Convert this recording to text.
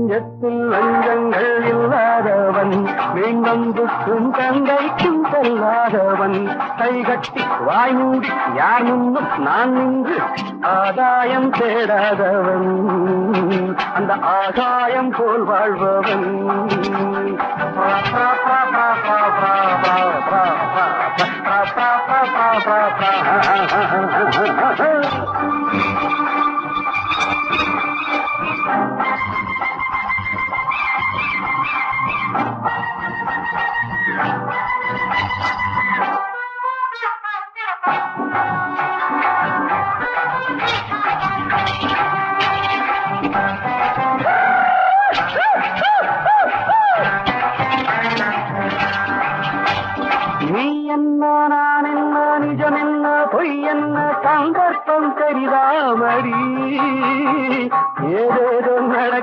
நெஞ்சத்தில் லஞ்சங்கள் இல்லாதவன் மீனம்புக்கும் தந்தைக்கும் செல்லாதவன் கைகட்டி வாய் மூடி யார் முன்னும் நான் நின்று ஆதாயம் தேடாதவன் அந்த ஆகாயம் போல் வாழ்பவன்